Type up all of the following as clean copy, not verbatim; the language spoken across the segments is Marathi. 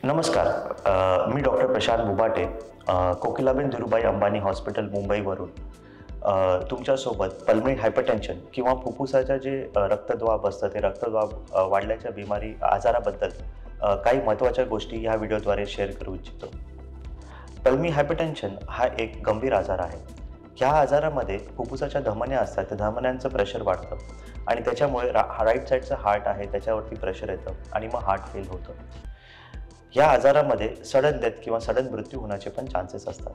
नमस्कार. मी डॉक्टर प्रशांत बुबाटे, कोकिलाबेन धीरूभाई अंबानी हॉस्पिटल मुंबईवरून तुमच्यासोबत पल्मोनरी हायपरटेन्शन किंवा फुफ्फुसाच्या जे रक्तदाब असतं ते रक्तदाब वाढल्याच्या आजाराबद्दल काही महत्त्वाच्या गोष्टी ह्या व्हिडिओद्वारे शेअर करू इच्छितो. पल्मोनरी हायपरटेन्शन हा एक गंभीर आजार आहे. ह्या आजारामध्ये फुफ्फुसाच्या धमन्या असतात, त्या धमन्यांचं प्रेशर वाढतं आणि त्याच्यामुळे राईट साईडचं हार्ट आहे त्याच्यावरती प्रेशर येतं आणि मग हार्ट फेल होतं. या आजारामध्ये सडन डेथ किंवा सडन मृत्यू होण्याचे पण चान्सेस असतात.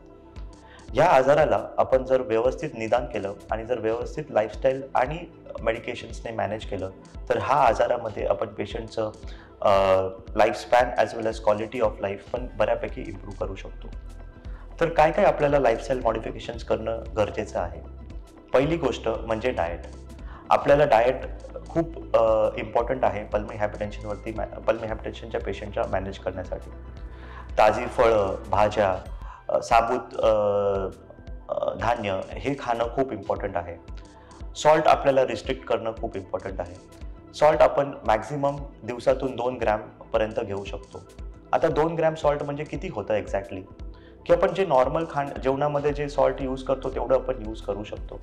या आजाराला आपण जर व्यवस्थित निदान केलं आणि जर व्यवस्थित लाईफस्टाईल आणि मेडिकेशन्सने मॅनेज केलं तर हा आजारामध्ये आपण पेशंटचं lifespan as well as quality of life पण बऱ्यापैकी इम्प्रूव्ह करू शकतो. तर काय काय आपल्याला लाईफस्टाईल मॉडिफिकेशन्स करणं गरजेचं आहे. पहिली गोष्ट म्हणजे डाएट. आपल्याला डाएट खूप इम्पॉर्टंट आहे पल्मोनरी हायपरटेन्शनच्या पेशंटला मॅनेज करण्यासाठी. ताजी फळं, भाज्या, साबूत धान्य हे खाणं खूप इम्पॉर्टंट आहे. सॉल्ट आपल्याला रिस्ट्रिक्ट करणं खूप इम्पॉर्टंट आहे. सॉल्ट आपण मॅक्झिमम दिवसातून 2 ग्रॅमपर्यंत घेऊ शकतो. आता 2 ग्रॅम सॉल्ट म्हणजे किती होतं एक्झॅक्टली, की आपण जे नॉर्मल जेवणामध्ये जे सॉल्ट यूज करतो तेवढं आपण यूज करू शकतो.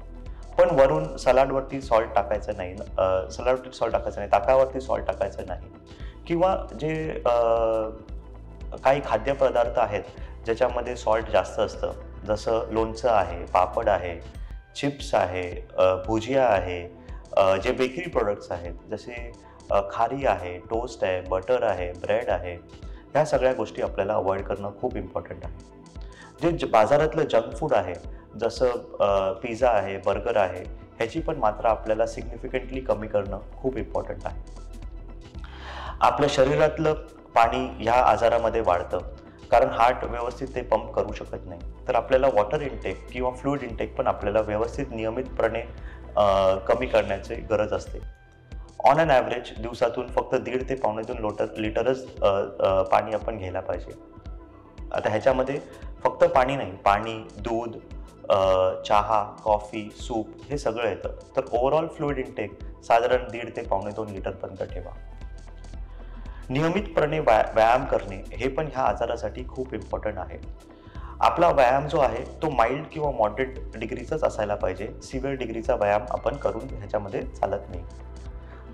पण वरून सलाडवरती सॉल्ट टाकायचं नाही, ताकावरती सॉल्ट टाकायचं नाही. किंवा जे काही खाद्यपदार्थ आहेत ज्याच्यामध्ये सॉल्ट जास्त असतं, जसं लोणचं आहे, पापड आहे, चिप्स आहे, भुजिया आहे, जे बेकरी प्रोडक्ट्स आहेत जसे खारी आहे, टोस्ट आहे, बटर आहे, ब्रेड आहे, ह्या सगळ्या गोष्टी आपल्याला अवॉइड करणं खूप इम्पॉर्टंट आहे. जे बाजारातलं जंक फूड आहे जसं पिझ्झा आहे, बर्गर आहे, ह्याची पण मात्रा आपल्याला सिग्निफिकंटली कमी करणं खूप इम्पॉर्टंट आहे. आपल्या शरीरातलं पाणी ह्या आजारामध्ये वाढतं कारण हार्ट व्यवस्थित ते पंप करू शकत नाही. तर आपल्याला वॉटर इंटेक किंवा फ्लुइड इंटेक पण आपल्याला व्यवस्थित नियमितपणे कमी करण्याची गरज असते. ऑन ॲन ॲव्हरेज दिवसातून फक्त 1.5 ते 2.5 लिटरच पाणी आपण घ्यायला पाहिजे. आता ह्याच्यामध्ये फक्त पाणी नाही, पाणी, दूध, चहा, कॉफी, सूप हे सगळं येतं. तर ओव्हरऑल फ्लुइड इंटेक साधारण 1.5 ते 2.5 लिटरपर्यंत ठेवा. नियमितपणे व्यायाम करणे हे पण ह्या आजारासाठी खूप इम्पॉर्टंट आहे. आपला व्यायाम जो आहे तो माइल्ड किंवा मॉडरेट डिग्रीचाच असायला पाहिजे. सिव्हिअर डिग्रीचा व्यायाम आपण करून ह्याच्यामध्ये चालत नाही.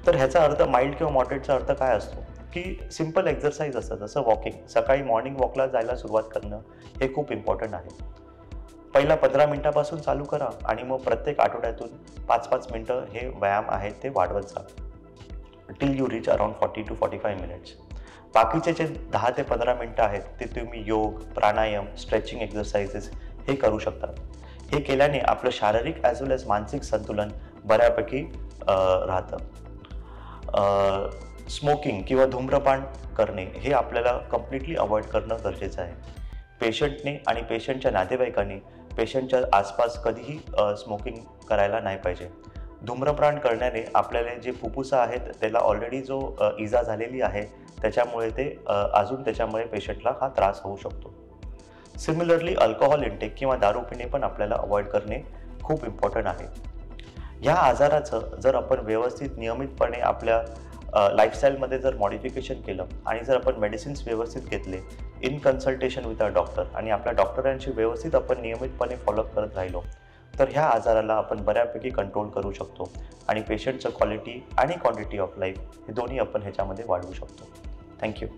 तर ह्याचा अर्थ माइल्ड किंवा मॉडरेटचा अर्थ काय असतो, की सिम्पल एक्झरसाईज असतं जसं वॉकिंग. सकाळी मॉर्निंग वॉकला जायला सुरुवात करणं हे खूप इम्पॉर्टंट आहे. पहिला 15 मिनिटापासून चालू करा आणि मग प्रत्येक आठवड्यातून 5-5 मिनिटं हे व्यायाम आहेत ते वाढवत जा till you reach around 40 to 45 minutes. बाकीचे जे 10 ते 15 मिनिटं आहेत ते तुम्ही योग, प्राणायाम, स्ट्रेचिंग एक्झरसाइजेस हे करू शकता. हे केल्याने आपलं शारीरिक ॲज वेल ॲज मानसिक संतुलन बऱ्यापैकी राहतं. स्मोकिंग किंवा धूम्रपान करणे हे आपल्याला कम्प्लिटली अवॉइड करणं गरजेचं आहे. पेशंटने आणि पेशंटच्या नातेवाईकांनी पेशंटच्या आसपास कधीही स्मोकिंग करायला नाही पाहिजे. धूम्रपान करण्याने आपल्याला जे फुफ्फुसं आहेत त्याला ऑलरेडी जो इजा झालेली आहे त्याच्यामुळे अजून त्याच्यामुळे पेशंटला हा त्रास होऊ शकतो. सिमिलरली अल्कोहोल इंटेक किंवा दारू पिणे पण आपल्याला अवॉइड करणे खूप इम्पॉर्टंट आहे. ह्या आजाराचं जर आपण व्यवस्थित नियमितपणे आपल्या लाईफस्टाईलमध्ये जर मॉडिफिकेशन केलं आणि जर आपण मेडिसिन्स व्यवस्थित घेतले in consultation with a doctor आणि आपल्या डॉक्टरांशी व्यवस्थित आपण नियमितपणे फॉलोअप करत राहिलो तर ह्या आजाराला आपण बऱ्यापैकी कंट्रोल करू शकतो आणि पेशंटचं क्वालिटी आणि क्वांटिटी ऑफ लाईफ हे दोन्ही आपण ह्याच्यामध्ये वाढवू शकतो. थँक्यू.